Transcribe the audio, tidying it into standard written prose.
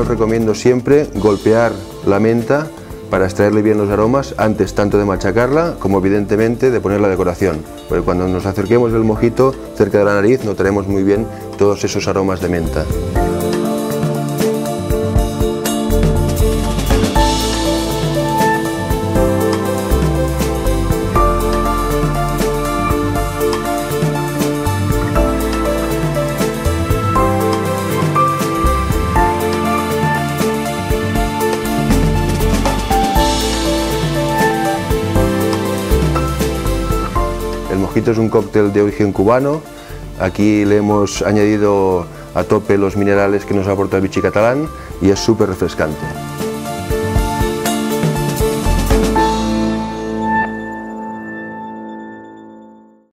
os recomiendo siempre golpear la menta para extraerle bien los aromas antes tanto de machacarla como evidentemente de poner la decoración, porque cuando nos acerquemos el mojito cerca de la nariz notaremos muy bien todos esos aromas de menta. El mojito es un cóctel de origen cubano. Aquí le hemos añadido a tope los minerales que nos aporta el Vichy catalán y es súper refrescante.